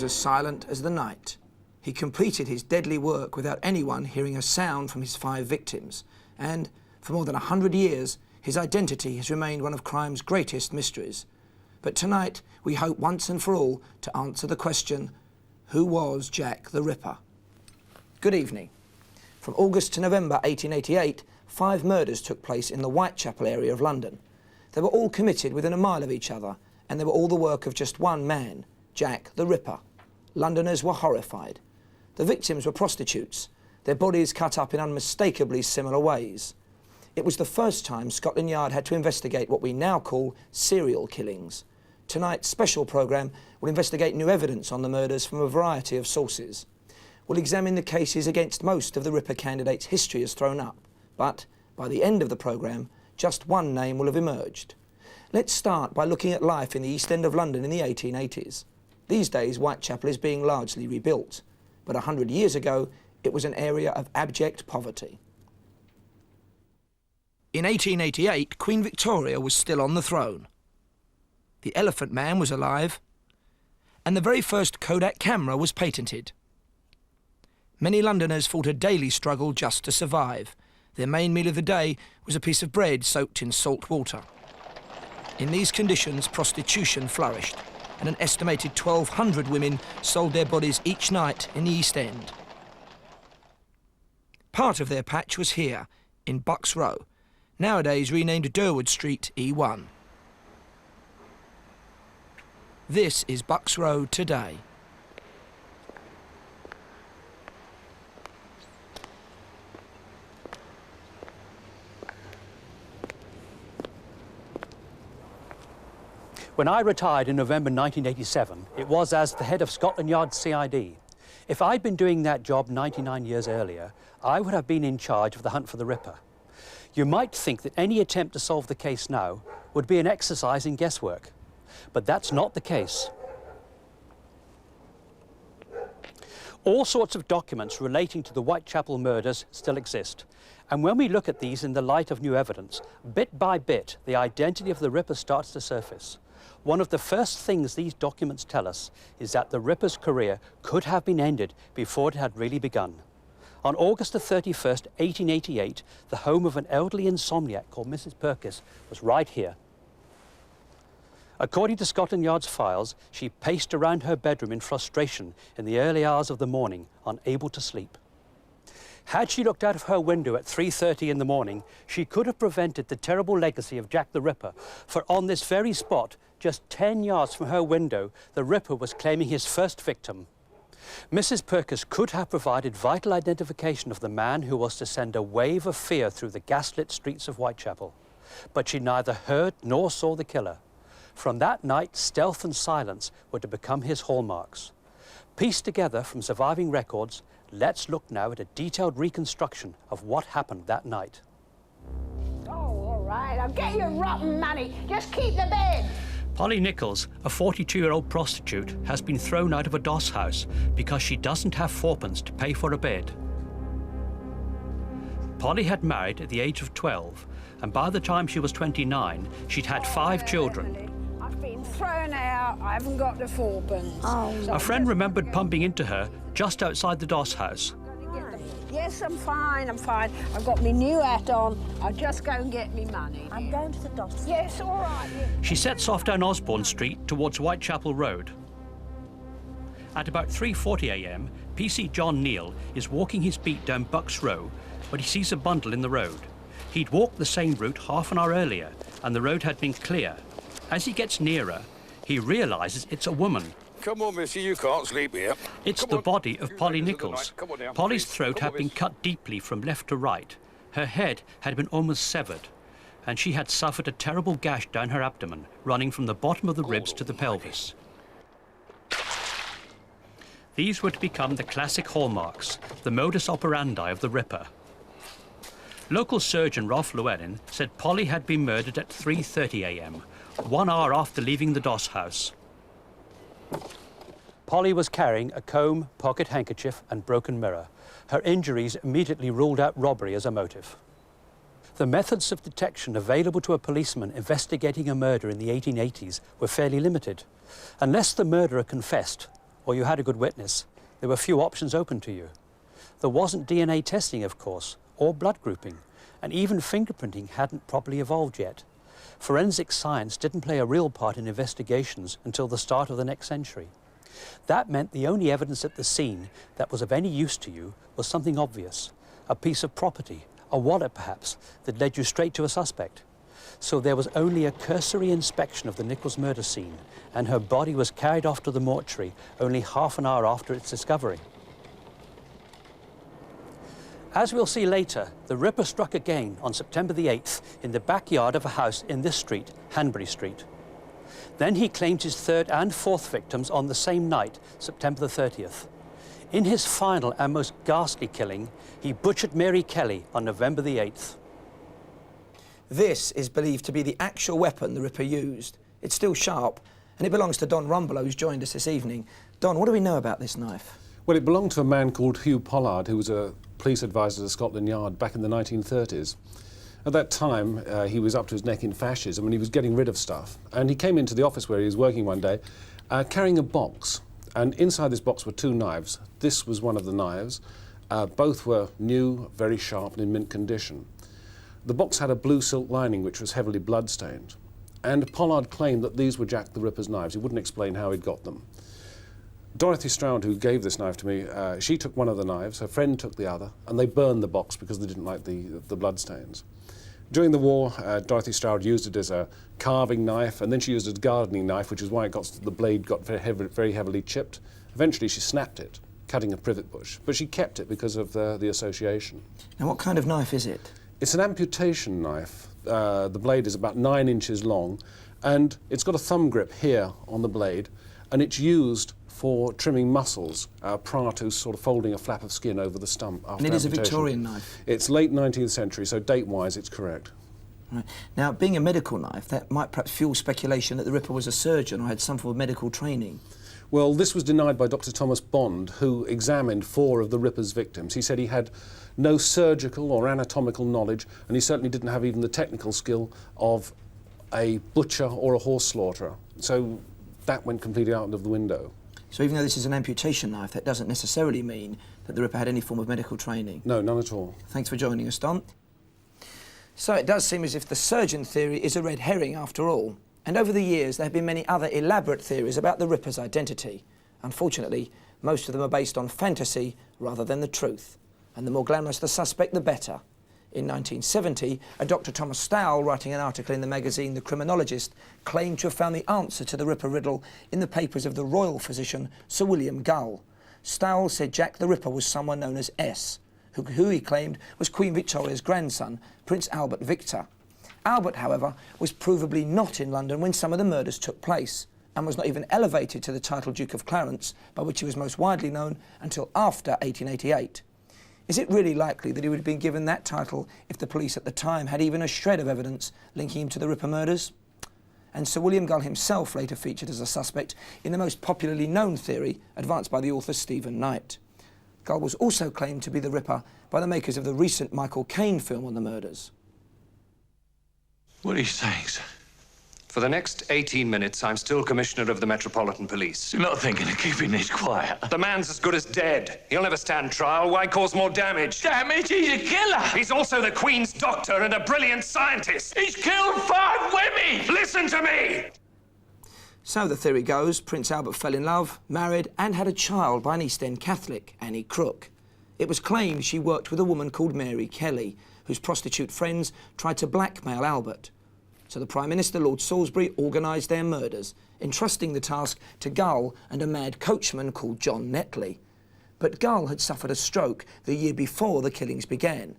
was as silent as the night. He completed his deadly work without anyone hearing a sound from his 5 victims, and for more than 100 years, his identity has remained one of crime's greatest mysteries. But tonight, we hope once and for all to answer the question, who was Jack the Ripper? Good evening. From August to November 1888, 5 murders took place in the Whitechapel area of London. They were all committed within a mile of each other, and they were all the work of just one man, Jack the Ripper. Londoners were horrified. The victims were prostitutes, their bodies cut up in unmistakably similar ways. It was the first time Scotland Yard had to investigate what we now call serial killings. Tonight's special programme will investigate new evidence on the murders from a variety of sources. We'll examine the cases against most of the Ripper candidates history has thrown up, but by the end of the programme, just one name will have emerged. Let's start by looking at life in the East End of London in the 1880s. These days, Whitechapel is being largely rebuilt, but 100 years ago, it was an area of abject poverty. In 1888, Queen Victoria was still on the throne. The Elephant Man was alive, and the very first Kodak camera was patented. Many Londoners fought a daily struggle just to survive. Their main meal of the day was a piece of bread soaked in salt water. In these conditions, prostitution flourished, and an estimated 1,200 women sold their bodies each night in the East End. Part of their patch was here, in Bucks Row, nowadays renamed Durward Street E1. This is Bucks Row today. When I retired in November 1987, it was as the head of Scotland Yard CID. If I'd been doing that job 99 years earlier, I would have been in charge of the hunt for the Ripper. You might think that any attempt to solve the case now would be an exercise in guesswork, but that's not the case. All sorts of documents relating to the Whitechapel murders still exist, and when we look at these in the light of new evidence, bit by bit, the identity of the Ripper starts to surface. One of the first things these documents tell us is that the Ripper's career could have been ended before it had really begun. On August the 31st, 1888, the home of an elderly insomniac called Mrs. Purkis was right here. According to Scotland Yard's files, she paced around her bedroom in frustration in the early hours of the morning, unable to sleep. Had she looked out of her window at 3:30 in the morning, she could have prevented the terrible legacy of Jack the Ripper, for on this very spot, just 10 yards from her window, the Ripper was claiming his first victim. Mrs. Purkis could have provided vital identification of the man who was to send a wave of fear through the gaslit streets of Whitechapel. But she neither heard nor saw the killer. From that night, stealth and silence were to become his hallmarks. Pieced together from surviving records, let's look now at a detailed reconstruction of what happened that night. Oh, all right, I'll get your rotten money. Just keep the bed. Polly Nichols, a 42-year-old prostitute, has been thrown out of a doss house because she doesn't have 4pence to pay for a bed. Polly had married at the age of 12, and by the time she was 29, she'd had 5 children. I've been thrown out. I haven't got the 4pence. Oh. A friend remembered pumping into her just outside the doss house. Yes, I'm fine, I'm fine. I've got my new hat on. I'll just go and get me money. I'm going to the doss. Yes, all right. Yeah. She sets off down Osborne Street towards Whitechapel Road. At about 3:40 a.m, PC John Neal is walking his beat down Bucks Row when he sees a bundle in the road. He'd walked the same route half an hour earlier, and the road had been clear. As he gets nearer, he realises it's a woman. Come on, missy, you can't sleep here. It's the body of Polly Nichols. Polly's throat had been cut deeply from left to right. Her head had been almost severed, and she had suffered a terrible gash down her abdomen, running from the bottom of the ribs to the pelvis. These were to become the classic hallmarks, the modus operandi of the Ripper. Local surgeon Ralph Llewellyn said Polly had been murdered at 3:30 a.m, 1 hour after leaving the doss house. Polly was carrying a comb, pocket handkerchief and broken mirror. Her injuries immediately ruled out robbery as a motive. The methods of detection available to a policeman investigating a murder in the 1880s were fairly limited. Unless the murderer confessed, or you had a good witness, there were few options open to you. There wasn't DNA testing, of course, or blood grouping, and even fingerprinting hadn't properly evolved yet. Forensic science didn't play a real part in investigations until the start of the next century. That meant the only evidence at the scene that was of any use to you was something obvious, a piece of property, a wallet perhaps, that led you straight to a suspect. So there was only a cursory inspection of the Nichols murder scene, and her body was carried off to the mortuary only half an hour after its discovery. As we'll see later, the Ripper struck again on September the 8th in the backyard of a house in this street, Hanbury Street. Then he claimed his third and fourth victims on the same night, September the 30th. In his final and most ghastly killing, he butchered Mary Kelly on November the 8th. This is believed to be the actual weapon the Ripper used. It's still sharp, and it belongs to Don Rumbelow, who's joined us this evening. Don, what do we know about this knife? Well, it belonged to a man called Hugh Pollard, who was a police advisor to Scotland Yard back in the 1930s. At that time, he was up to his neck in fascism and he was getting rid of stuff. And he came into the office where he was working one day, carrying a box. And inside this box were two knives. This was one of the knives. Both were new, very sharp and in mint condition. The box had a blue silk lining which was heavily blood-stained. And Pollard claimed that these were Jack the Ripper's knives. He wouldn't explain how he'd got them. Dorothy Stroud, who gave this knife to me, she took one of the knives, her friend took the other, and they burned the box because they didn't like the bloodstains. During the war, Dorothy Stroud used it as a carving knife, and then she used it as a gardening knife, which is why the blade got very heavily chipped. Eventually she snapped it, cutting a privet bush, but she kept it because of the association. Now, what kind of knife is it? It's an amputation knife. The blade is about 9 inches long, and it's got a thumb grip here on the blade, and it's used for trimming muscles prior to sort of folding a flap of skin over the stump after And it is amputation. a Victorian knife? It's late 19th century, so date-wise it's correct. Right. Now, being a medical knife, that might perhaps fuel speculation that the Ripper was a surgeon or had some form of medical training. Well, this was denied by Dr. Thomas Bond, who examined 4 of the Ripper's victims. He said he had no surgical or anatomical knowledge, and he certainly didn't have even the technical skill of a butcher or a horse slaughterer. So that went completely out of the window. So even though this is an amputation knife, that doesn't necessarily mean that the Ripper had any form of medical training? No, none at all. Thanks for joining us, Don. So it does seem as if the surgeon theory is a red herring after all. And over the years, there have been many other elaborate theories about the Ripper's identity. Unfortunately, most of them are based on fantasy rather than the truth. And the more glamorous the suspect, the better. In 1970, a Dr. Thomas Stowell, writing an article in the magazine The Criminologist, claimed to have found the answer to the Ripper riddle in the papers of the royal physician Sir William Gull. Stowell said Jack the Ripper was someone known as S, who he claimed was Queen Victoria's grandson, Prince Albert Victor. Albert, however, was provably not in London when some of the murders took place, and was not even elevated to the title Duke of Clarence, by which he was most widely known, until after 1888. Is it really likely that he would have been given that title if the police at the time had even a shred of evidence linking him to the Ripper murders? And Sir William Gull himself later featured as a suspect in the most popularly known theory advanced by the author Stephen Knight. Gull was also claimed to be the Ripper by the makers of the recent Michael Caine film on the murders. What are you saying, sir? For the next 18 minutes, I'm still Commissioner of the Metropolitan Police. You're not thinking of keeping this quiet? The man's as good as dead. He'll never stand trial. Why cause more damage? Damage? He's a killer! He's also the Queen's doctor and a brilliant scientist. He's killed 5 women! Listen to me! So the theory goes, Prince Albert fell in love, married and had a child by an East End Catholic, Annie Crook. It was claimed she worked with a woman called Mary Kelly, whose prostitute friends tried to blackmail Albert. So the Prime Minister, Lord Salisbury, organised their murders, entrusting the task to Gull and a mad coachman called John Netley. But Gull had suffered a stroke the year before the killings began.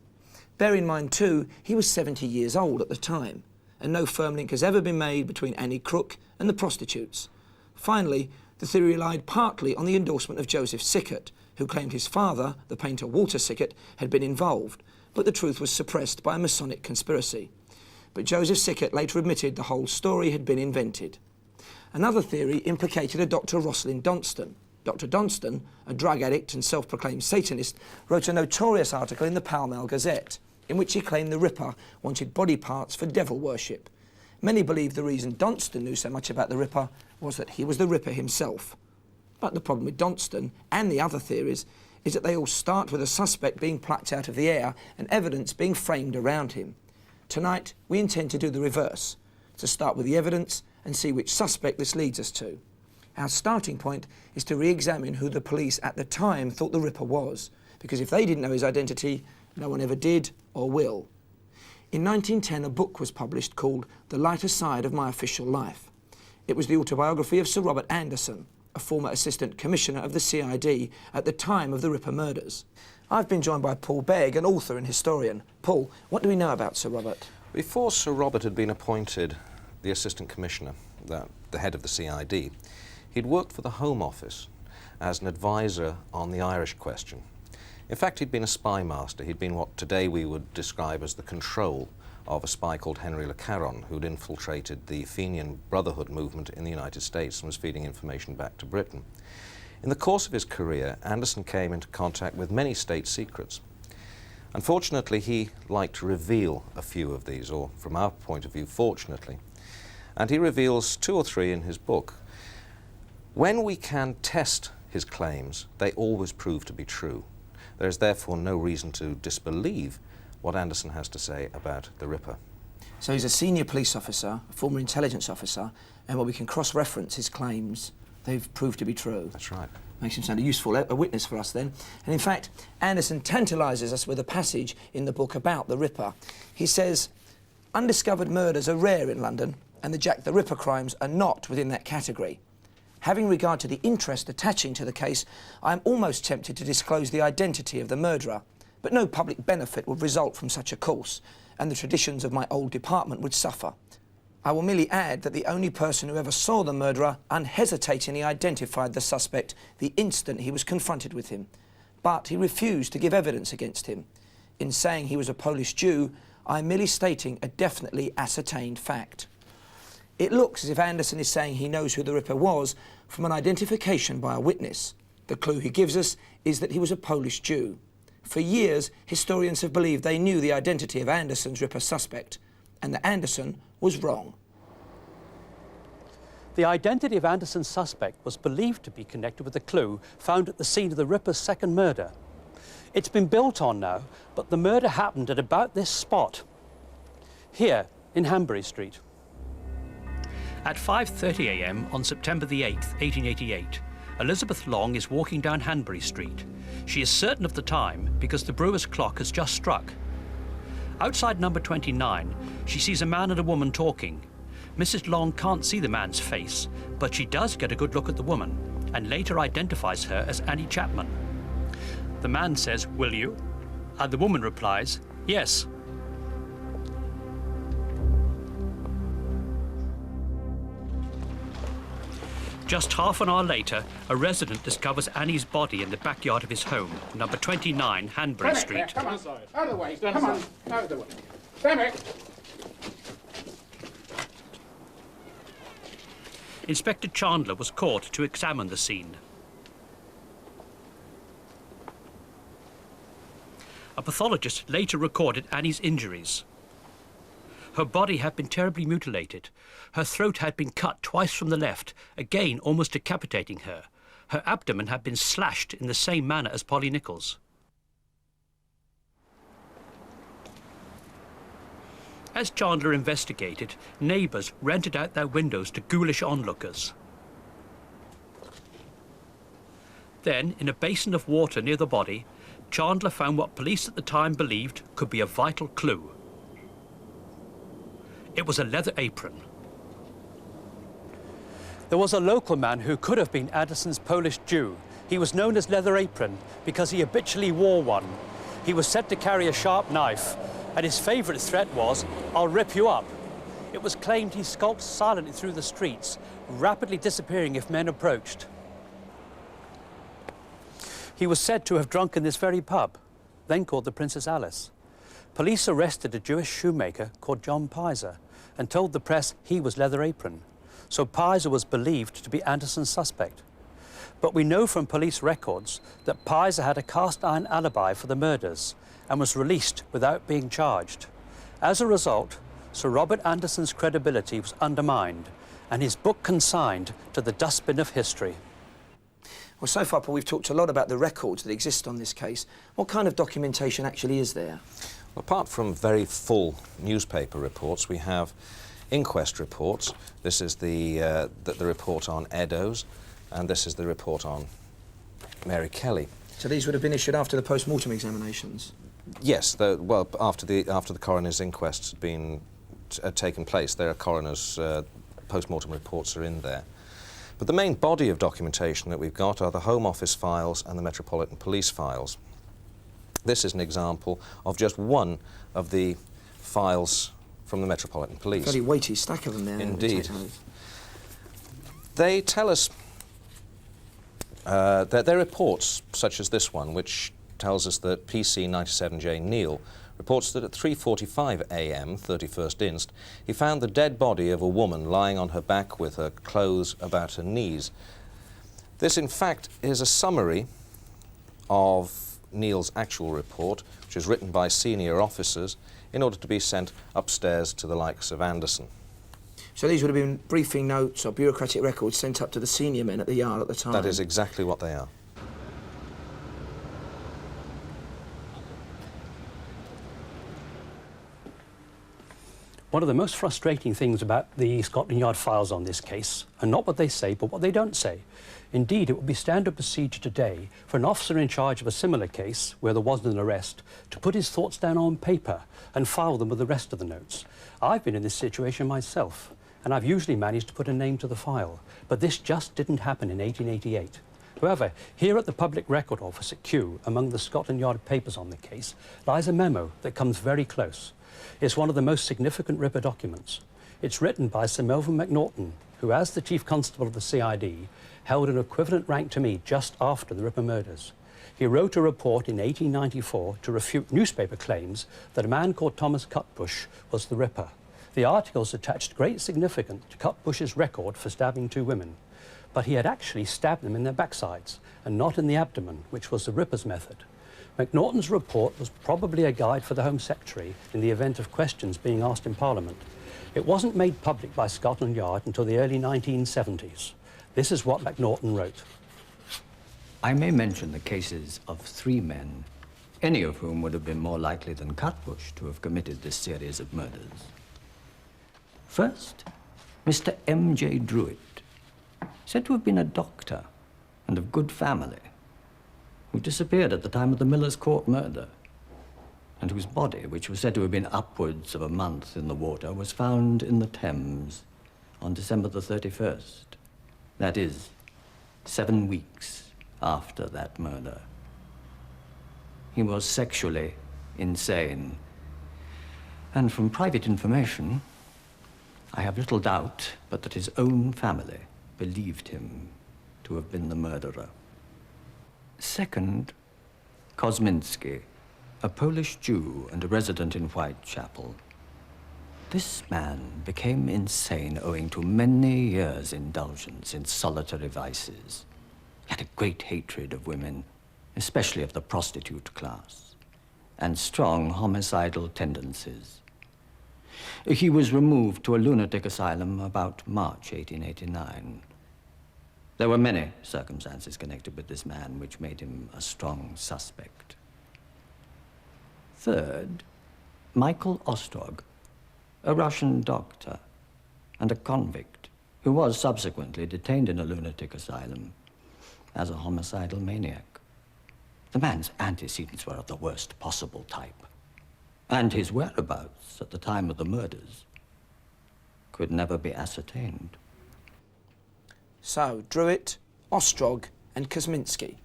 Bear in mind, too, he was 70 years old at the time, and no firm link has ever been made between Annie Crook and the prostitutes. Finally, the theory relied partly on the endorsement of Joseph Sickert, who claimed his father, the painter Walter Sickert, had been involved, but the truth was suppressed by a Masonic conspiracy. But Joseph Sickert later admitted the whole story had been invented. Another theory implicated a Dr. Rosalind Donston. Dr. Donston, a drug addict and self-proclaimed Satanist, wrote a notorious article in the Pall Mall Gazette, in which he claimed the Ripper wanted body parts for devil worship. Many believe the reason Donston knew so much about the Ripper was that he was the Ripper himself. But the problem with Donston and the other theories is that they all start with a suspect being plucked out of the air and evidence being framed around him. Tonight, we intend to do the reverse, to start with the evidence and see which suspect this leads us to. Our starting point is to re-examine who the police at the time thought the Ripper was, because if they didn't know his identity, no one ever did or will. In 1910, a book was published called The Lighter Side of My Official Life. It was the autobiography of Sir Robert Anderson, a former Assistant Commissioner of the CID at the time of the Ripper murders. I've been joined by Paul Begg, an author and historian. Paul, what do we know about Sir Robert? Before Sir Robert had been appointed the Assistant Commissioner, the head of the CID, he'd worked for the Home Office as an advisor on the Irish question. In fact, he'd been a spy master. He'd been what today we would describe as the control of a spy called Henry Le Caron, who'd infiltrated the Fenian Brotherhood movement in the United States and was feeding information back to Britain. In the course of his career, Anderson came into contact with many state secrets. Unfortunately, he liked to reveal a few of these, or from our point of view, fortunately. And he reveals 2 or 3 in his book. When we can test his claims, they always prove to be true. There is therefore no reason to disbelieve what Anderson has to say about the Ripper. So he's a senior police officer, a former intelligence officer, and while we can cross-reference his claims, they've proved to be true. That's right. Makes him sound a useful witness for us then. And in fact, Anderson tantalises us with a passage in the book about the Ripper. He says, "Undiscovered murders are rare in London, and the Jack the Ripper crimes are not within that category. Having regard to the interest attaching to the case, I am almost tempted to disclose the identity of the murderer, but no public benefit would result from such a course, and the traditions of my old department would suffer. I will merely add that the only person who ever saw the murderer unhesitatingly identified the suspect the instant he was confronted with him, but he refused to give evidence against him. In saying he was a Polish Jew, I am merely stating a definitely ascertained fact." It looks as if Anderson is saying he knows who the Ripper was from an identification by a witness. The clue he gives us is that he was a Polish Jew. For years, historians have believed they knew the identity of Anderson's Ripper suspect, and that Anderson was wrong. The identity of Anderson's suspect was believed to be connected with the clue found at the scene of the Ripper's second murder. It's been built on now, but the murder happened at about this spot, here in Hanbury Street. At 5:30 a.m. on September the 8th, 1888, Elizabeth Long is walking down Hanbury Street. She is certain of the time because the brewer's clock has just struck. Outside number 29, she sees a man and a woman talking. Mrs. Long can't see the man's face, but she does get a good look at the woman and later identifies her as Annie Chapman. The man says, "Will you?" And the woman replies, "Yes." Just half an hour later, a resident discovers Annie's body in the backyard of his home, number 29, Hanbury Street. Come on, out of the way, come on, out of the way. Damn it! Inspector Chandler was called to examine the scene. A pathologist later recorded Annie's injuries. Her body had been terribly mutilated. Her throat had been cut twice from the left, again almost decapitating her. Her abdomen had been slashed in the same manner as Polly Nichols. As Chandler investigated, neighbours rented out their windows to ghoulish onlookers. Then, in a basin of water near the body, Chandler found what police at the time believed could be a vital clue. It was a leather apron. There was a local man who could have been Anderson's Polish Jew. He was known as Leather Apron because he habitually wore one. He was said to carry a sharp knife, and his favourite threat was, "I'll rip you up." It was claimed he skulked silently through the streets, rapidly disappearing if men approached. He was said to have drunk in this very pub, then called the Princess Alice. Police arrested a Jewish shoemaker called John Pizer and told the press he was Leather Apron, so Pizer was believed to be Anderson's suspect. But we know from police records that Pizer had a cast-iron alibi for the murders and was released without being charged. As a result, Sir Robert Anderson's credibility was undermined and his book consigned to the dustbin of history. Well, so far, Paul, we've talked a lot about the records that exist on this case. What kind of documentation actually is there? Well, apart from very full newspaper reports, we have inquest reports. This is the report on Eddowes, and this is the report on Mary Kelly. So these would have been issued after the post-mortem examinations? Yes, well, after the coroner's inquests had taken place, their coroner's post-mortem reports are in there. But the main body of documentation that we've got are the Home Office files and the Metropolitan Police files. This is an example of just one of the files from the Metropolitan Police. Very weighty stack of them there. Indeed. They tell us their reports, such as this one, which tells us that PC 97J Neal reports that at 3:45 a.m., 31st inst, he found the dead body of a woman lying on her back with her clothes about her knees. This, in fact, is a summary of Neal's actual report, which is written by senior officers in order to be sent upstairs to the likes of Anderson. So these would have been briefing notes or bureaucratic records sent up to the senior men at the yard at the time? That is exactly what they are. One of the most frustrating things about the Scotland Yard files on this case are not what they say, but what they don't say. Indeed, it would be standard procedure today for an officer in charge of a similar case, where there wasn't an arrest, to put his thoughts down on paper and file them with the rest of the notes. I've been in this situation myself, and I've usually managed to put a name to the file, but this just didn't happen in 1888. However, here at the Public Record Office at Kew, among the Scotland Yard papers on the case, lies a memo that comes very close. It's one of the most significant Ripper documents. It's written by Sir Melvin McNaughton, who, as the Chief Constable of the CID, held an equivalent rank to me just after the Ripper murders. He wrote a report in 1894 to refute newspaper claims that a man called Thomas Cutbush was the Ripper. The articles attached great significance to Cutbush's record for stabbing 2 women, but he had actually stabbed them in their backsides and not in the abdomen, which was the Ripper's method. McNaughton's report was probably a guide for the Home Secretary in the event of questions being asked in Parliament. It wasn't made public by Scotland Yard until the early 1970s. This is what McNaughton wrote. I may mention the cases of 3 men, any of whom would have been more likely than Cutbush to have committed this series of murders. First, Mr. M.J. Druitt, said to have been a doctor and of good family, who disappeared at the time of the Miller's Court murder, and whose body, which was said to have been upwards of a month in the water, was found in the Thames on December the 31st. That is, 7 weeks after that murder. He was sexually insane, and from private information, I have little doubt but that his own family believed him to have been the murderer. Second, Kosminski, a Polish Jew and a resident in Whitechapel. This man became insane owing to many years' indulgence in solitary vices. He had a great hatred of women, especially of the prostitute class, and strong homicidal tendencies. He was removed to a lunatic asylum about March 1889. There were many circumstances connected with this man which made him a strong suspect. Third, Michael Ostrog, a Russian doctor and a convict who was subsequently detained in a lunatic asylum as a homicidal maniac. The man's antecedents were of the worst possible type, and his whereabouts at the time of the murders could never be ascertained. So, Druitt, Ostrog and Kosminski.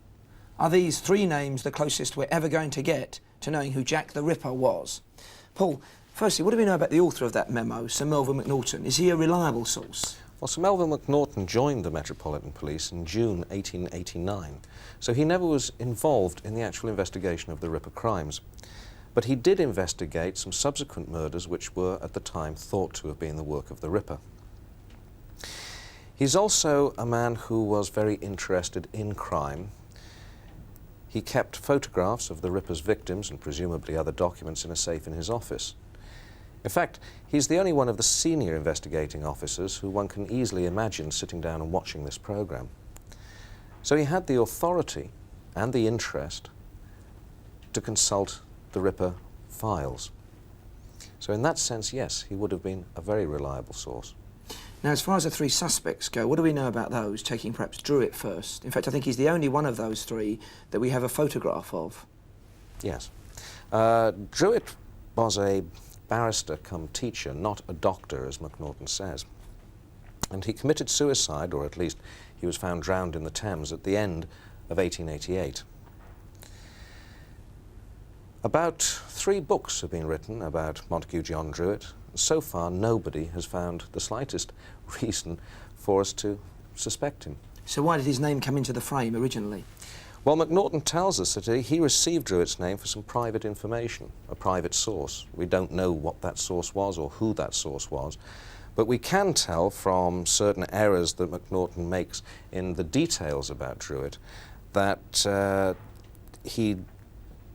Are these 3 names the closest we're ever going to get to knowing who Jack the Ripper was? Paul, firstly, what do we know about the author of that memo, Sir Melvin McNaughton? Is he a reliable source? Well, Sir Melvin McNaughton joined the Metropolitan Police in June 1889, so he never was involved in the actual investigation of the Ripper crimes. But he did investigate some subsequent murders which were, at the time, thought to have been the work of the Ripper. He's also a man who was very interested in crime. He kept photographs of the Ripper's victims and presumably other documents in a safe in his office. In fact, he's the only one of the senior investigating officers who one can easily imagine sitting down and watching this program. So he had the authority and the interest to consult the Ripper files. So in that sense, yes, he would have been a very reliable source. Now, as far as the three suspects go, what do we know about those, taking perhaps Druitt first? In fact, I think he's the only one of those three that we have a photograph of. Yes. Druitt was a barrister come teacher, not a doctor, as McNaughton says. And he committed suicide, or at least he was found drowned in the Thames at the end of 1888. About 3 books have been written about Montague John Druitt. So far, nobody has found the slightest reason for us to suspect him. So why did his name come into the frame originally? Well, McNaughton tells us that he received Druitt's name for some private information, a private source. We don't know what that source was or who that source was, but we can tell from certain errors that McNaughton makes in the details about Druitt that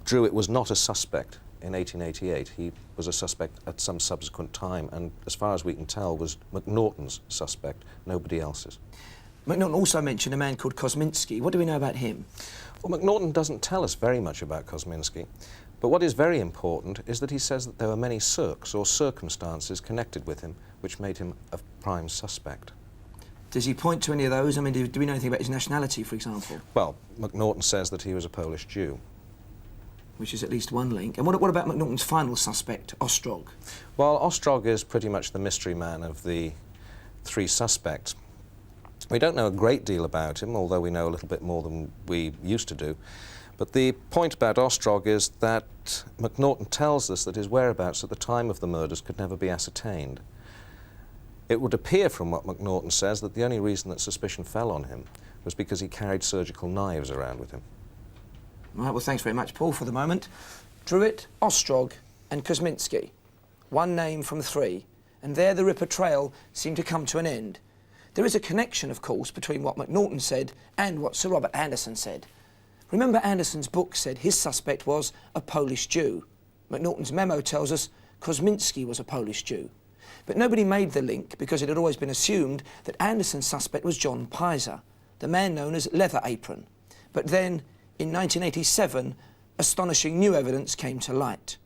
Druitt was not a suspect in 1888. He was a suspect at some subsequent time, and as far as we can tell, was McNaughton's suspect, nobody else's. McNaughton also mentioned a man called Kosminski. What do we know about him? Well, McNaughton doesn't tell us very much about Kosminski, but what is very important is that he says that there were many circumstances connected with him which made him a prime suspect. Does he point to any of those? I mean, do we know anything about his nationality, for example? Well, McNaughton says that he was a Polish Jew. Which is at least one link. And what about McNaughton's final suspect, Ostrog? Well, Ostrog is pretty much the mystery man of the 3 suspects. We don't know a great deal about him, although we know a little bit more than we used to do. But the point about Ostrog is that McNaughton tells us that his whereabouts at the time of the murders could never be ascertained. It would appear from what McNaughton says that the only reason that suspicion fell on him was because he carried surgical knives around with him. Right, well, thanks very much, Paul, for the moment. Druitt, Ostrog and Kosminski. One name from 3, and there the Ripper trail seemed to come to an end. There is a connection, of course, between what McNaughton said and what Sir Robert Anderson said. Remember, Anderson's book said his suspect was a Polish Jew. McNaughton's memo tells us Kosminski was a Polish Jew. But nobody made the link because it had always been assumed that Anderson's suspect was John Pizer, the man known as Leather Apron. But then, in 1987, astonishing new evidence came to light.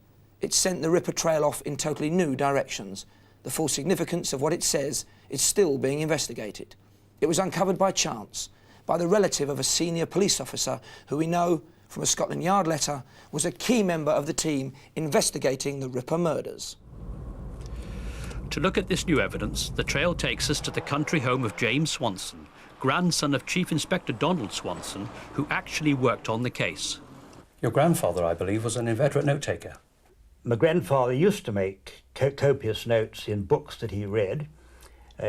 It sent the Ripper trail off in totally new directions. The full significance of what it says is still being investigated. It was uncovered by chance, by the relative of a senior police officer who we know, from a Scotland Yard letter, was a key member of the team investigating the Ripper murders. To look at this new evidence, the trail takes us to the country home of James Swanson, grandson of Chief Inspector Donald Swanson, who actually worked on the case. Your grandfather, I believe, was an inveterate note-taker. My grandfather used to make copious notes in books that he read.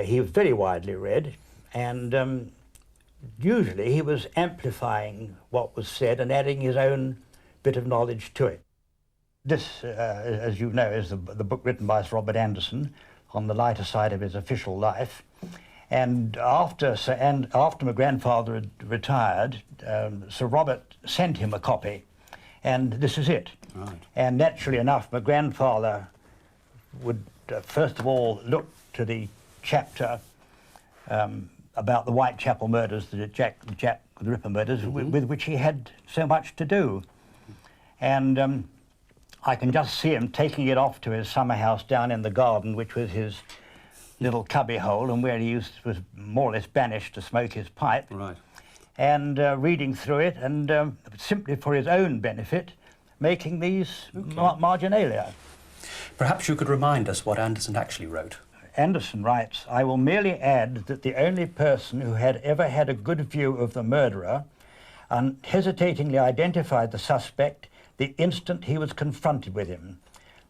He was very widely read, and usually he was amplifying what was said and adding his own bit of knowledge to it. This, as you know, is the book written by Sir Robert Anderson on the lighter side of his official life. And after my grandfather had retired, Sir Robert sent him a copy, and this is it. Right. And naturally enough, my grandfather would first of all look to the chapter about the Whitechapel murders, the Jack the Ripper murders, with which he had so much to do. And I can just see him taking it off to his summer house down in the garden, which was his little cubby hole, and where he was more or less banished to smoke his pipe. Right. And reading through it, and simply for his own benefit, making these marginalia. Perhaps you could remind us what Anderson actually wrote. Anderson writes, "I will merely add that the only person who had ever had a good view of the murderer unhesitatingly identified the suspect the instant he was confronted with him,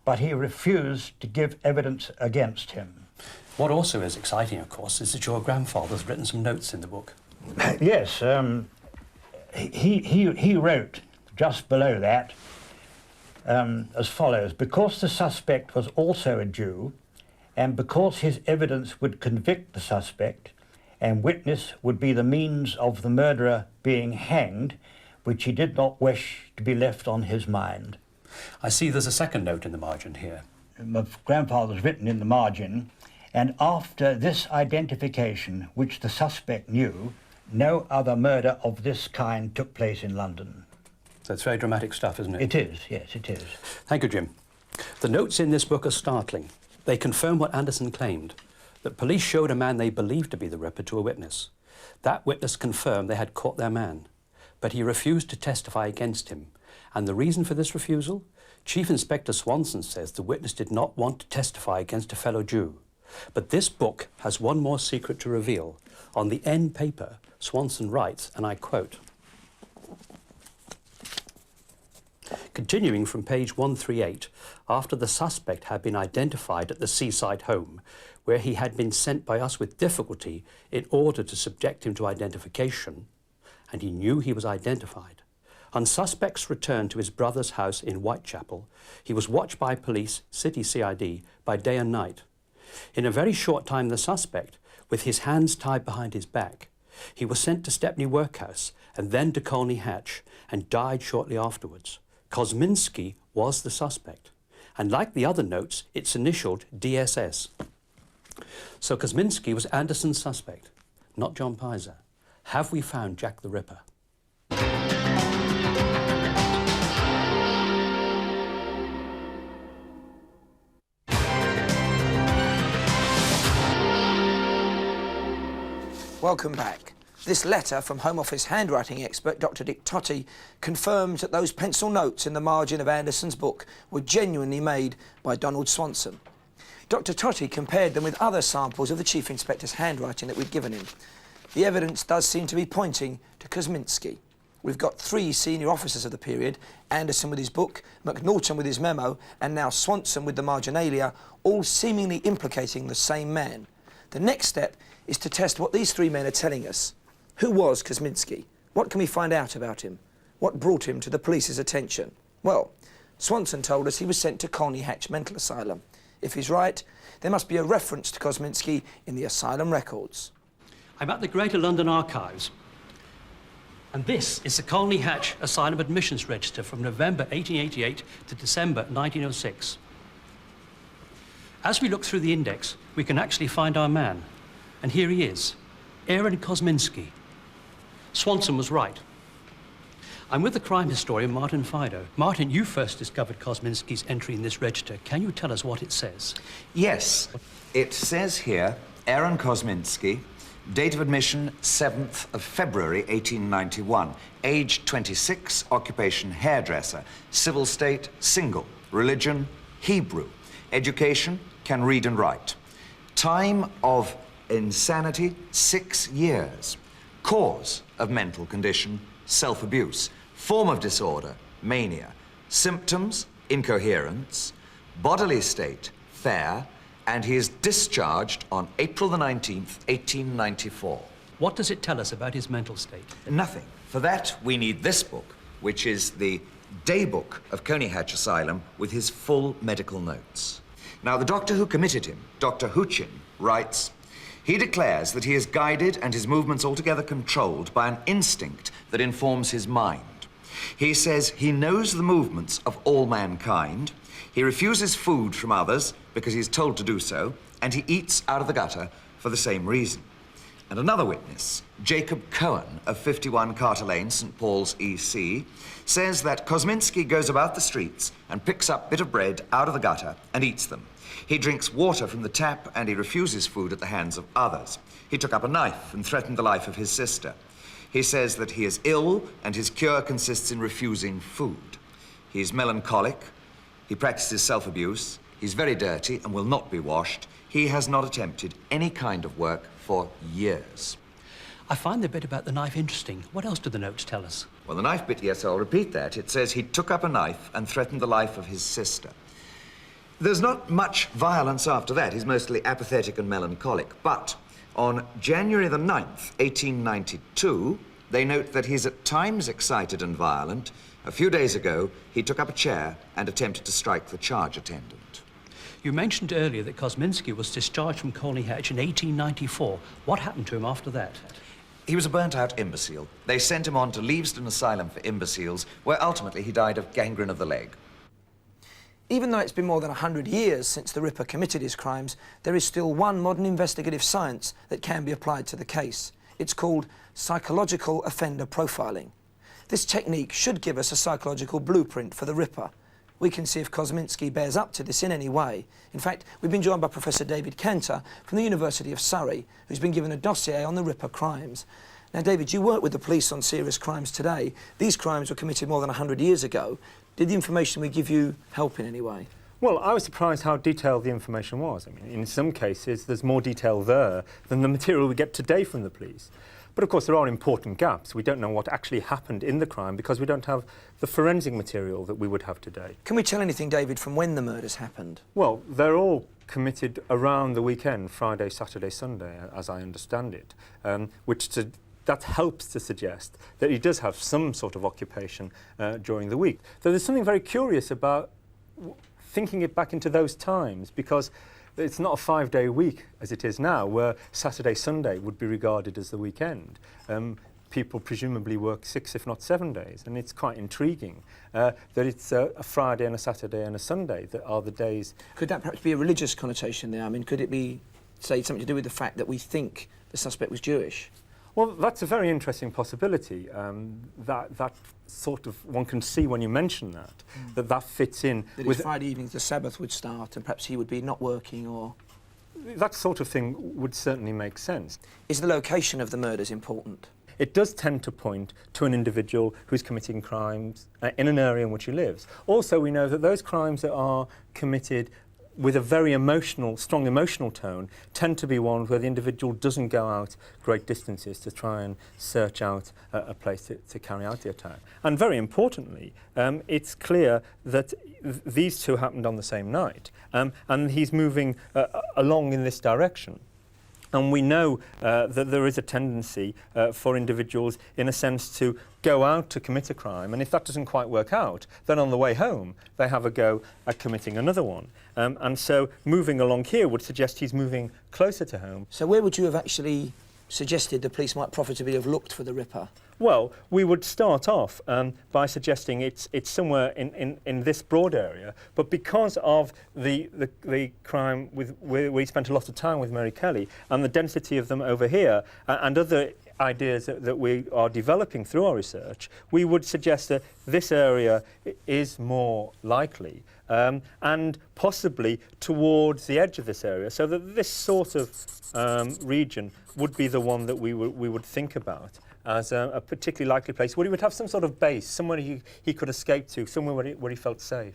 but he refused to give evidence against him." What also is exciting, of course, is that your grandfather's written some notes in the book. Yes, he wrote just below that as follows: "Because the suspect was also a Jew, and because his evidence would convict the suspect, and witness would be the means of the murderer being hanged, which he did not wish to be left on his mind." I see there's a second note in the margin here. My grandfather's written in the margin, "And after this identification, which the suspect knew, No other murder of this kind took place in London. That's very dramatic stuff, isn't it? It is, yes, it is. Thank you, Jim. The notes in this book are startling. They confirm what Anderson claimed, that police showed a man they believed to be the Ripper to a witness. That witness confirmed they had caught their man, but he refused to testify against him. And the reason for this refusal? Chief Inspector Swanson says the witness did not want to testify against a fellow Jew. But this book has one more secret to reveal. On the end paper, Swanson writes, and I quote, continuing from page 138, after the suspect had been identified at the seaside home, where he had been sent by us with difficulty in order to subject him to identification, and he knew he was identified. On suspect's return to his brother's house in Whitechapel, he was watched by police, City CID, by day and night. In a very short time, the suspect, with his hands tied behind his back, he was sent to Stepney Workhouse and then to Colney Hatch and died shortly afterwards. Kosminski was the suspect, and like the other notes, it's initialed DSS. So Kosminski was Anderson's suspect, not John Pizer. Have we found Jack the Ripper? Welcome back. This letter from Home Office handwriting expert Dr. Dick Totty confirms that those pencil notes in the margin of Anderson's book were genuinely made by Donald Swanson. Dr. Totty compared them with other samples of the Chief Inspector's handwriting that we'd given him. The evidence does seem to be pointing to Kosminski. We've got 3 senior officers of the period, Anderson with his book, McNaughton with his memo, and now Swanson with the marginalia, all seemingly implicating the same man. The next step is to test what these 3 men are telling us. Who was Kosminski? What can we find out about him? What brought him to the police's attention? Well, Swanson told us he was sent to Colney Hatch Mental Asylum. If he's right, there must be a reference to Kosminski in the asylum records. I'm at the Greater London Archives, and this is the Colney Hatch Asylum Admissions Register from November 1888 to December 1906. As we look through the index, we can actually find our man, and here he is, Aaron Kosminski. Swanson was right. I'm with the crime historian, Martin Fido. Martin, you first discovered Kosminski's entry in this register. Can you tell us what it says? Yes. It says here, Aaron Kosminski, date of admission 7th of February 1891, age 26, occupation hairdresser, civil state single, religion Hebrew, education can read and write, time of insanity 6 years, cause of mental condition self-abuse, form of disorder mania, symptoms incoherence, bodily state fair, and he is discharged on April the 19th, 1894. What does it tell us about his mental state? Nothing. For that, we need this book, which is the day book of Colney Hatch Asylum with his full medical notes. Now, the doctor who committed him, Dr. Huchin, writes, he declares that he is guided and his movements altogether controlled by an instinct that informs his mind. He says he knows the movements of all mankind, he refuses food from others because he's told to do so, and he eats out of the gutter for the same reason. And another witness, Jacob Cohen of 51 Carter Lane, St. Paul's, EC, says that Kosminski goes about the streets and picks up bit of bread out of the gutter and eats them. He drinks water from the tap and he refuses food at the hands of others. He took up a knife and threatened the life of his sister. He says that he is ill and his cure consists in refusing food. He's melancholic. He practices self-abuse. He's very dirty and will not be washed. He has not attempted any kind of work for years. I find the bit about the knife interesting. What else do the notes tell us? Well, the knife bit, yes, I'll repeat that. It says he took up a knife and threatened the life of his sister. There's not much violence after that. He's mostly apathetic and melancholic. But on January the 9th, 1892, they note that he's at times excited and violent. A few days ago, he took up a chair and attempted to strike the charge attendant. You mentioned earlier that Kosminski was discharged from Colney Hatch in 1894. What happened to him after that? He was a burnt-out imbecile. They sent him on to Leavesden Asylum for Imbeciles, where ultimately he died of gangrene of the leg. Even though it's been more than 100 years since the Ripper committed his crimes, there is still one modern investigative science that can be applied to the case. It's called psychological offender profiling. This technique should give us a psychological blueprint for the Ripper. We can see if Kosminski bears up to this in any way. In fact, we've been joined by Professor David Cantor from the University of Surrey, who's been given a dossier on the Ripper crimes. Now, David, you work with the police on serious crimes today. These crimes were committed more than 100 years ago. Did the information we give you help in any way? Well, I was surprised how detailed the information was. I mean, in some cases, there's more detail there than the material we get today from the police. But of course, there are important gaps. We don't know what actually happened in the crime because we don't have the forensic material that we would have today. Can we tell anything, David, from when the murders happened? Well, they're all committed around the weekend, Friday, Saturday, Sunday, as I understand it, that helps to suggest that he does have some sort of occupation during the week. So there's something very curious about thinking it back into those times, because it's not a 5-day week as it is now, where Saturday, Sunday would be regarded as the weekend. People presumably work 6, if not 7 days, and it's quite intriguing that it's a Friday and a Saturday and a Sunday that are the days. Could that perhaps be a religious connotation there? I mean, could it be, say, something to do with the fact that we think the suspect was Jewish? Well, that's a very interesting possibility. That sort of, one can see when you mention that fits in. That with his Friday evenings, the Sabbath would start, and perhaps he would be not working, or... That sort of thing would certainly make sense. Is the location of the murders important? It does tend to point to an individual who's committing crimes in an area in which he lives. Also, we know that those crimes that are committed with a very strong emotional tone, tend to be ones where the individual doesn't go out great distances to try and search out a place to carry out the attack. And very importantly, it's clear that these two happened on the same night, and he's moving along in this direction. And we know that there is a tendency for individuals, in a sense, to go out to commit a crime, and if that doesn't quite work out, then on the way home, they have a go at committing another one. And so moving along here would suggest he's moving closer to home. So where would you have actually suggested the police might profitably have looked for the Ripper? Well, we would start off by suggesting it's somewhere in this broad area, but because of the crime where we spent a lot of time with Mary Kelly and the density of them over here and other ideas that we are developing through our research, we would suggest that this area is more likely and possibly towards the edge of this area, so that this sort of region would be the one that we would think about as a particularly likely place where he would have some sort of base, somewhere he could escape to, somewhere where he felt safe.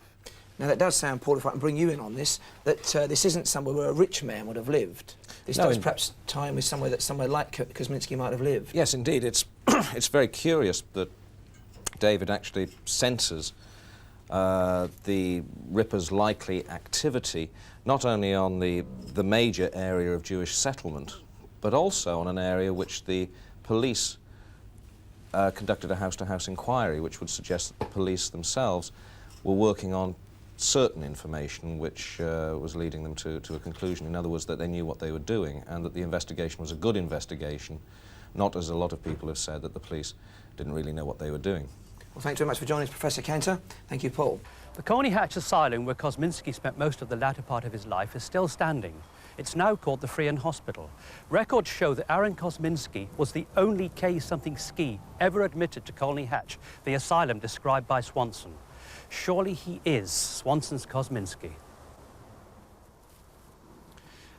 Now, that does sound, Paul, if I can bring you in on this, that this isn't somewhere where a rich man would have lived. This does perhaps tie in with somewhere like Kosminski might have lived. Yes, indeed. It's very curious that David actually senses the Ripper's likely activity not only on the major area of Jewish settlement, but also on an area which the police conducted a house-to-house inquiry, which would suggest that the police themselves were working on certain information which was leading them to a conclusion. In other words, that they knew what they were doing and that the investigation was a good investigation, not, as a lot of people have said, that the police didn't really know what they were doing. Well, thanks very much for joining us, Professor Cantor. Thank you, Paul. The Colney Hatch Asylum, where Kosminski spent most of the latter part of his life, is still standing. It's now called the Freehan Hospital. Records show that Aaron Kosminski was the only K-something ski ever admitted to Colney Hatch, the asylum described by Swanson. Surely he is Swanson's Kosminski.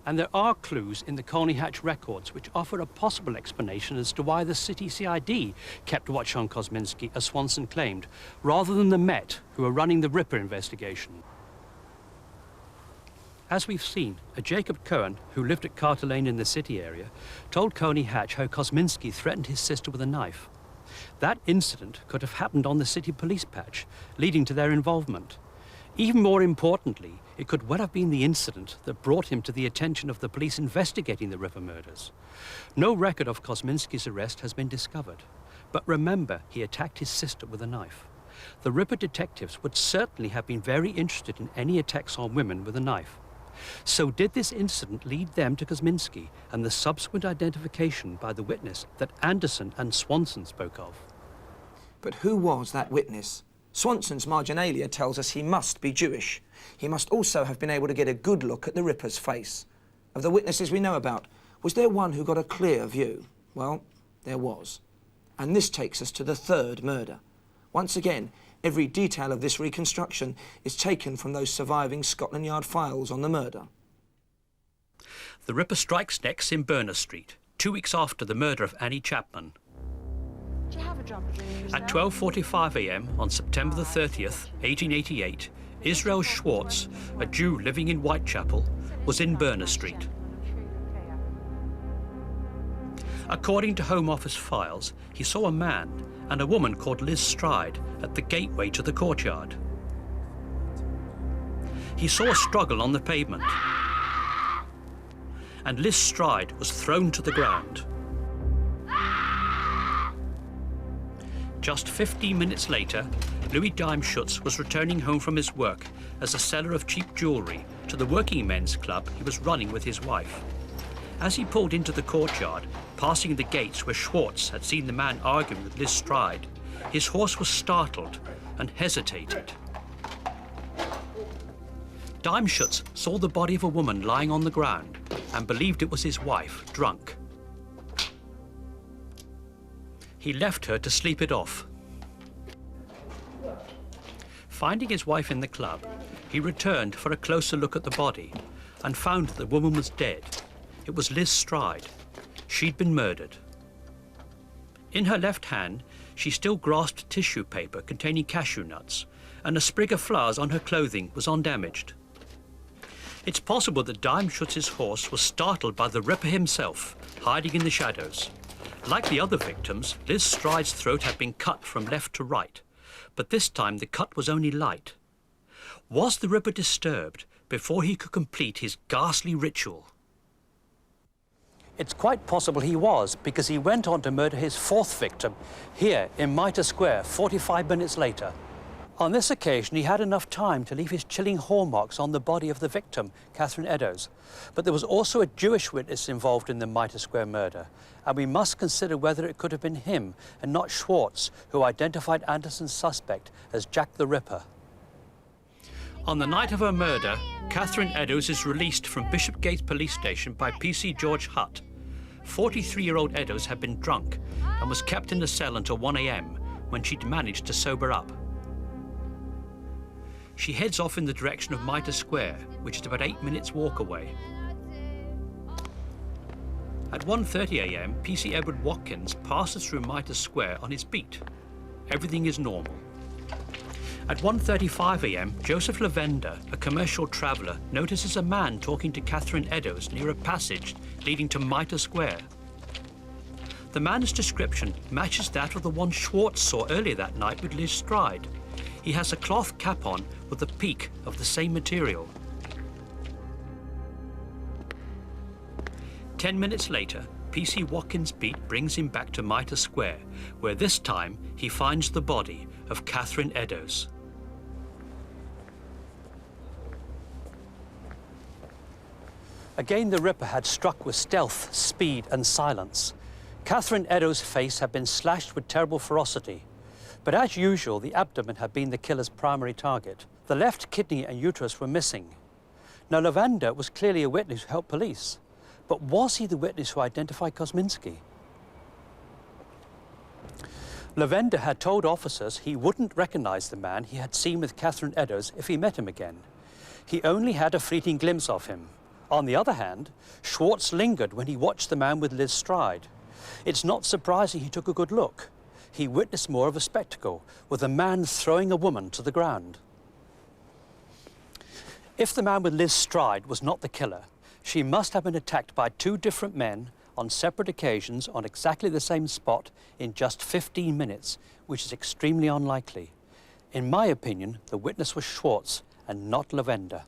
And there are clues in the Colney Hatch records which offer a possible explanation as to why the city CID kept watch on Kosminski, as Swanson claimed, rather than the Met, who are running the Ripper investigation. As we've seen, a Jacob Cohen, who lived at Carter Lane in the city area, told Colney Hatch how Kosminski threatened his sister with a knife. That incident could have happened on the city police patch, leading to their involvement. Even more importantly, it could well have been the incident that brought him to the attention of the police investigating the Ripper murders. No record of Kosminski's arrest has been discovered. But remember, he attacked his sister with a knife. The Ripper detectives would certainly have been very interested in any attacks on women with a knife. So did this incident lead them to Kosminski and the subsequent identification by the witness that Anderson and Swanson spoke of? But who was that witness? Swanson's marginalia tells us he must be Jewish. He must also have been able to get a good look at the Ripper's face. Of the witnesses we know about, was there one who got a clear view? Well, there was. And this takes us to the third murder. Once again, every detail of this reconstruction is taken from those surviving Scotland Yard files on the murder. The Ripper strikes next in Berners Street, 2 weeks after the murder of Annie Chapman. At 12:45 a.m. on September the 30th, 1888, Israel Schwartz, a Jew living in Whitechapel, was in Berners Street. According to Home Office files, he saw a man and a woman called Liz Stride at the gateway to the courtyard. He saw a struggle on the pavement, and Liz Stride was thrown to the ground. Just 15 minutes later, Louis Dimeschutz was returning home from his work as a seller of cheap jewellery to the working men's club he was running with his wife. As he pulled into the courtyard, passing the gates where Schwartz had seen the man arguing with Liz Stride, his horse was startled and hesitated. Dimeschutz saw the body of a woman lying on the ground and believed it was his wife, drunk. He left her to sleep it off. Finding his wife in the club, he returned for a closer look at the body and found that the woman was dead. It was Liz Stride. She'd been murdered. In her left hand, she still grasped tissue paper containing cashew nuts, and a sprig of flowers on her clothing was undamaged. It's possible that Dimeschutz's horse was startled by the Ripper himself, hiding in the shadows. Like the other victims, Liz Stride's throat had been cut from left to right, but this time the cut was only light. Was the Ripper disturbed before he could complete his ghastly ritual? It's quite possible he was, because he went on to murder his fourth victim here in Mitre Square 45 minutes later. On this occasion, he had enough time to leave his chilling hallmarks on the body of the victim, Catherine Eddowes. But there was also a Jewish witness involved in the Mitre Square murder, and we must consider whether it could have been him and not Schwartz who identified Anderson's suspect as Jack the Ripper. On the night of her murder, Catherine Eddowes is released from Bishopgate Police Station by PC George Hutt. 43-year-old Eddowes had been drunk and was kept in the cell until 1 a.m. when she'd managed to sober up. She heads off in the direction of Mitre Square, which is about 8 minutes walk away. At 1:30 a.m, PC Edward Watkins passes through Mitre Square on his beat. Everything is normal. At 1:35 a.m, Joseph Lavender, a commercial traveller, notices a man talking to Catherine Eddowes near a passage leading to Mitre Square. The man's description matches that of the one Schwartz saw earlier that night with Liz Stride. He has a cloth cap on with a peak of the same material. 10 minutes later, PC Watkins' beat brings him back to Mitre Square, where this time he finds the body of Catherine Eddowes. Again, the Ripper had struck with stealth, speed and silence. Catherine Eddowes' face had been slashed with terrible ferocity. But as usual, the abdomen had been the killer's primary target. The left kidney and uterus were missing. Now, Lavender was clearly a witness who helped police. But was he the witness who identified Kosminski? Lavender had told officers he wouldn't recognize the man he had seen with Catherine Eddowes if he met him again. He only had a fleeting glimpse of him. On the other hand, Schwartz lingered when he watched the man with Liz Stride. It's not surprising he took a good look. He witnessed more of a spectacle, with a man throwing a woman to the ground. If the man with Liz Stride was not the killer, she must have been attacked by two different men on separate occasions on exactly the same spot in just 15 minutes, which is extremely unlikely. In my opinion, the witness was Schwartz and not Lavender.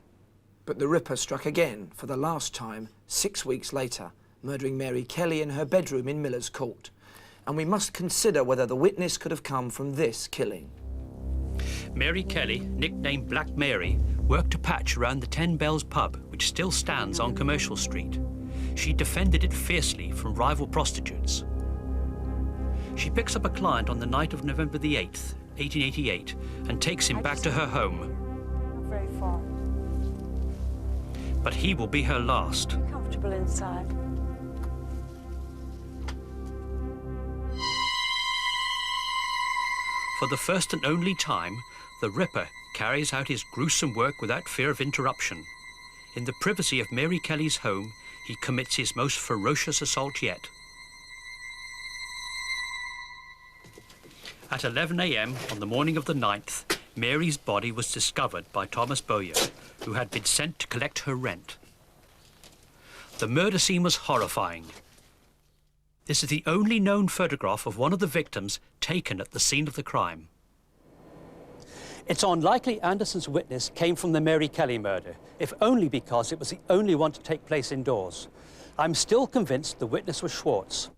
But the Ripper struck again, for the last time, 6 weeks later, murdering Mary Kelly in her bedroom in Miller's Court. And we must consider whether the witness could have come from this killing. Mary Kelly, nicknamed Black Mary, worked a patch around the 10 Bells pub, which still stands on Commercial Street. She defended it fiercely from rival prostitutes. She picks up a client on the night of November the 8th, 1888, and takes him back to her home. Not very far. But he will be her last. Comfortable inside. For the first and only time, the Ripper carries out his gruesome work without fear of interruption. In the privacy of Mary Kelly's home, he commits his most ferocious assault yet. At 11 a.m. on the morning of the 9th, Mary's body was discovered by Thomas Bowyer, who had been sent to collect her rent. The murder scene was horrifying. This is the only known photograph of one of the victims taken at the scene of the crime. It's unlikely Anderson's witness came from the Mary Kelly murder, if only because it was the only one to take place indoors. I'm still convinced the witness was Schwartz.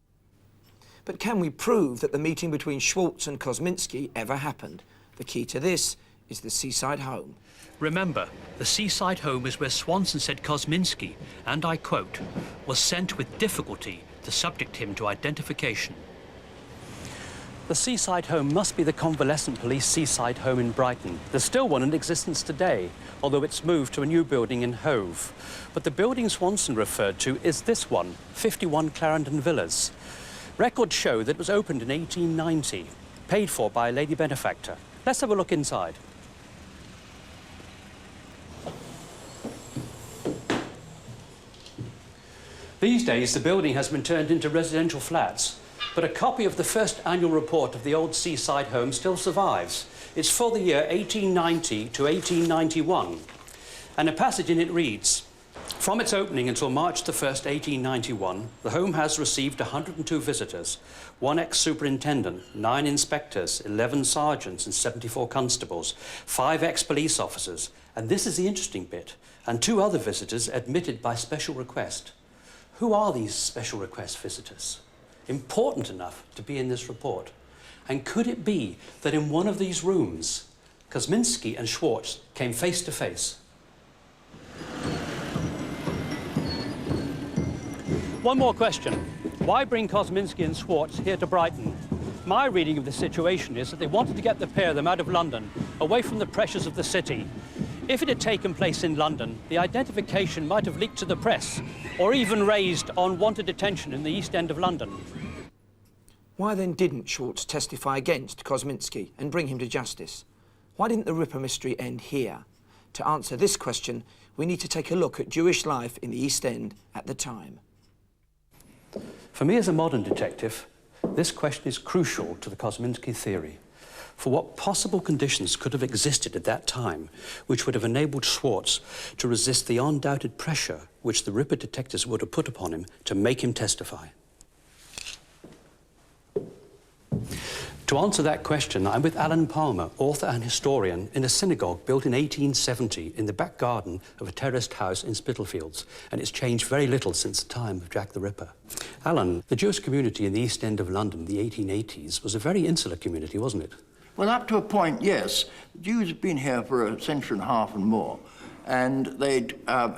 But can we prove that the meeting between Schwartz and Kosminski ever happened? The key to this is the seaside home. Remember, the seaside home is where Swanson said Kosminski, and I quote, was sent with difficulty to subject him to identification. The seaside home must be the convalescent police seaside home in Brighton. There's still one in existence today, although it's moved to a new building in Hove. But the building Swanson referred to is this one, 51 Clarendon Villas. Records show that it was opened in 1890, paid for by a lady benefactor. Let's have a look inside. These days, the building has been turned into residential flats, but a copy of the first annual report of the old seaside home still survives. It's for the year 1890 to 1891, and a passage in it reads, "From its opening until March the 1st, 1891, the home has received 102 visitors, 1 ex-superintendent, 9 inspectors, 11 sergeants and 74 constables, 5 ex-police officers, and this is the interesting bit, and 2 other visitors admitted by special request." Who are these special request visitors? Important enough to be in this report. And could it be that in one of these rooms, Kosminski and Schwartz came face to face? One more question. Why bring Kosminski and Schwartz here to Brighton? My reading of the situation is that they wanted to get the pair of them out of London, away from the pressures of the city. If it had taken place in London, the identification might have leaked to the press, or even raised on wanted attention in the East End of London. Why then didn't Schwartz testify against Kosminski and bring him to justice? Why didn't the Ripper mystery end here? To answer this question, we need to take a look at Jewish life in the East End at the time. For me as a modern detective, this question is crucial to the Kosminski theory. For what possible conditions could have existed at that time which would have enabled Schwartz to resist the undoubted pressure which the Ripper detectives would have put upon him to make him testify? To answer that question, I'm with Alan Palmer, author and historian, in a synagogue built in 1870 in the back garden of a terraced house in Spitalfields, and it's changed very little since the time of Jack the Ripper. Alan, the Jewish community in the East End of London in the 1880s was a very insular community, wasn't it? Well, up to a point, yes. The Jews have been here for a century and a half and more, and they'd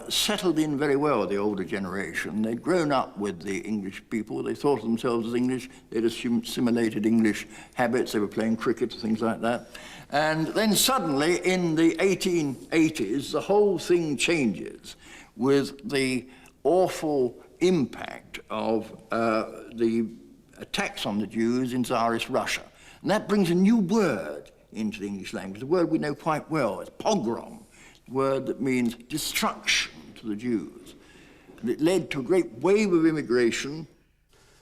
settled in very well, the older generation. They'd grown up with the English people. They thought of themselves as English. They'd assimilated English habits. They were playing cricket, things like that. And then suddenly, in the 1880s, the whole thing changes with the awful impact of the attacks on the Jews in Tsarist Russia. And that brings a new word into the English language, a word we know quite well. It's pogrom, a word that means destruction to the Jews. And it led to a great wave of immigration.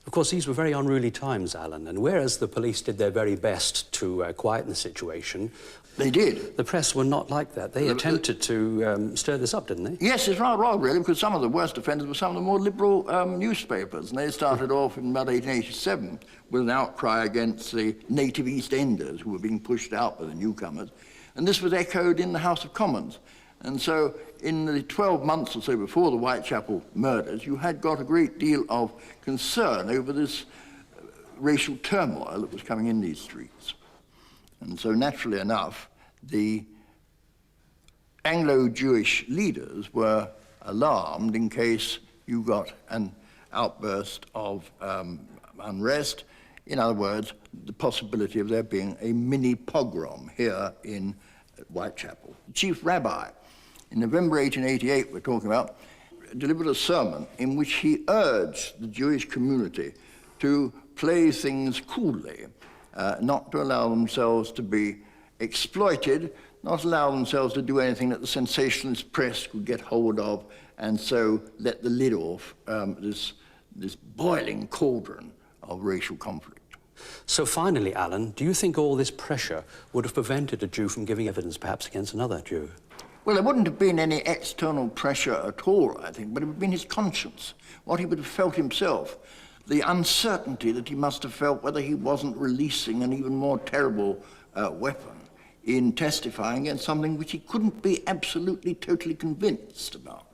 Of course, these were very unruly times, Alan, and whereas the police did their very best to quieten the situation, they did. The press were not like that. They attempted to stir this up, didn't they? Yes, it's rather odd, really, because some of the worst offenders were some of the more liberal newspapers, and they started off in about 1887 with an outcry against the native East Enders who were being pushed out by the newcomers, and this was echoed in the House of Commons. And so in the 12 months or so before the Whitechapel murders, you had got a great deal of concern over this racial turmoil that was coming in these streets. And so naturally enough, the Anglo-Jewish leaders were alarmed in case you got an outburst of unrest. In other words, the possibility of there being a mini pogrom here in Whitechapel. The chief rabbi, in November 1888, we're talking about, delivered a sermon in which he urged the Jewish community to play things coolly not to allow themselves to be exploited, not allow themselves to do anything that the sensationalist press could get hold of, and so let the lid off this boiling cauldron of racial conflict. So finally, Alan, do you think all this pressure would have prevented a Jew from giving evidence perhaps against another Jew? Well, there wouldn't have been any external pressure at all, I think, but it would have been his conscience, what he would have felt himself, the uncertainty that he must have felt whether he wasn't releasing an even more terrible weapon in testifying against something which he couldn't be absolutely, totally convinced about.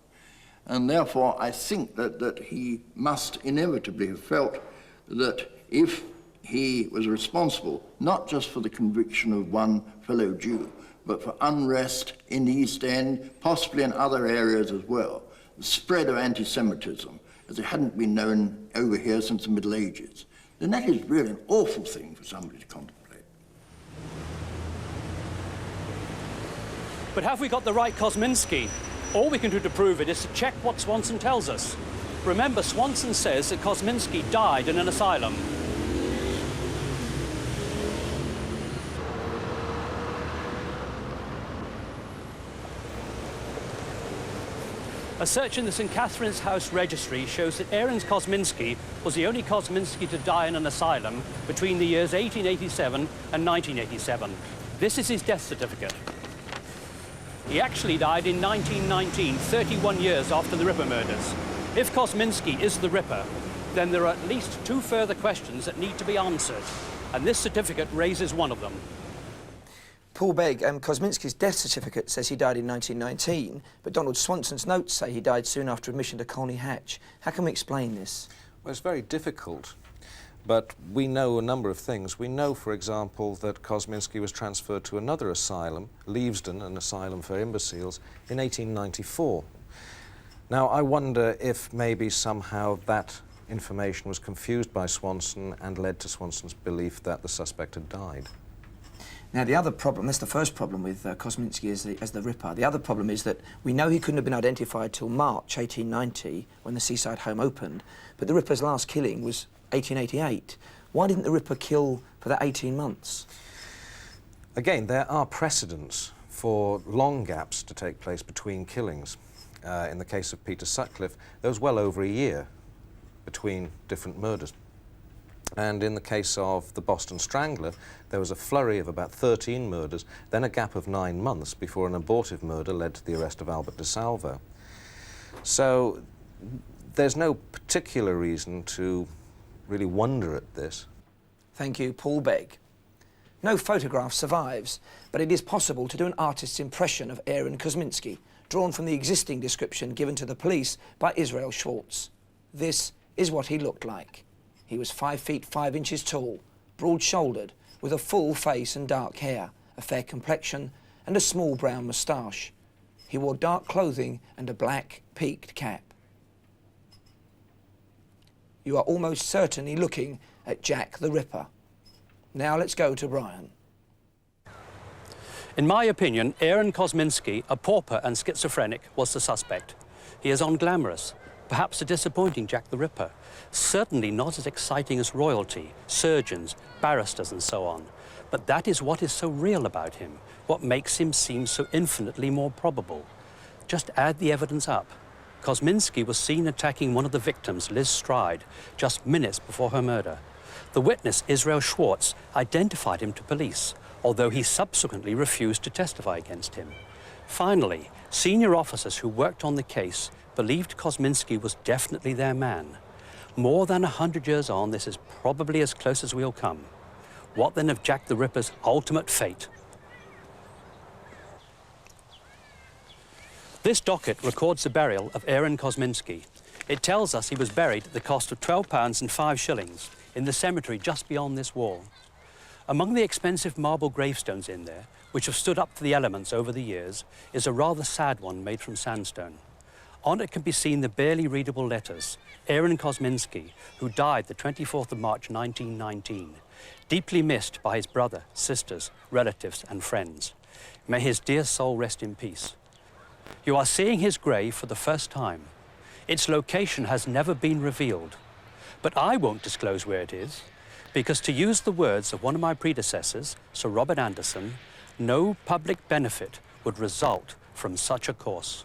And therefore, I think that he must inevitably have felt that if he was responsible, not just for the conviction of one fellow Jew, but for unrest in the East End, possibly in other areas as well, the spread of anti-Semitism, as it hadn't been known over here since the Middle Ages, then that is really an awful thing for somebody to contemplate. But have we got the right Kosminski? All we can do to prove it is to check what Swanson tells us. Remember, Swanson says that Kosminski died in an asylum. A search in the St. Catherine's House registry shows that Aaron Kosminski was the only Kosminski to die in an asylum between the years 1887 and 1987. This is his death certificate. He actually died in 1919, 31 years after the Ripper murders. If Kosminski is the Ripper, then there are at least two further questions that need to be answered, and this certificate raises one of them. Paul Begg, Kosminski's death certificate says he died in 1919, but Donald Swanson's notes say he died soon after admission to Colney Hatch. How can we explain this? Well, it's very difficult, but we know a number of things. We know, for example, that Kosminski was transferred to another asylum, Leavesden, an asylum for imbeciles, in 1894. Now, I wonder if maybe somehow that information was confused by Swanson and led to Swanson's belief that the suspect had died. Now, the other problem, that's the first problem with Kosminski as the Ripper. The other problem is that we know he couldn't have been identified till March 1890, when the seaside home opened, but the Ripper's last killing was 1888. Why didn't the Ripper kill for that 18 months? Again, there are precedents for long gaps to take place between killings. In the case of Peter Sutcliffe, there was well over a year between different murders. And in the case of the Boston Strangler, there was a flurry of about 13 murders, then a gap of 9 months before an abortive murder led to the arrest of Albert de Salvo. So there's no particular reason to really wonder at this. Thank you, Paul Begg. No photograph survives, but it is possible to do an artist's impression of Aaron Kosminski, drawn from the existing description given to the police by Israel Schwartz. This is what he looked like. He was 5 feet 5 inches tall, broad-shouldered, with a full face and dark hair, a fair complexion, and a small brown moustache. He wore dark clothing and a black, peaked cap. You are almost certainly looking at Jack the Ripper. Now let's go to Brian. In my opinion, Aaron Kosminski, a pauper and schizophrenic, was the suspect. He is unglamorous, perhaps a disappointing Jack the Ripper, certainly not as exciting as royalty, surgeons, barristers and so on. But that is what is so real about him, what makes him seem so infinitely more probable. Just add the evidence up. Kosminski was seen attacking one of the victims, Liz Stride, just minutes before her murder. The witness, Israel Schwartz, identified him to police, although he subsequently refused to testify against him. Finally, senior officers who worked on the case believed Kosminski was definitely their man. More than 100 years on, this is probably as close as we'll come. What then of Jack the Ripper's ultimate fate? This docket records the burial of Aaron Kosminski. It tells us he was buried at the cost of £12 and 5 shillings in the cemetery just beyond this wall. Among the expensive marble gravestones in there, which have stood up to the elements over the years, is a rather sad one made from sandstone. On it can be seen the barely readable letters, Aaron Kosminski, who died the 24th of March 1919, deeply missed by his brother, sisters, relatives and friends. May his dear soul rest in peace. You are seeing his grave for the first time. Its location has never been revealed. But I won't disclose where it is. Because, to use the words of one of my predecessors, Sir Robert Anderson, no public benefit would result from such a course.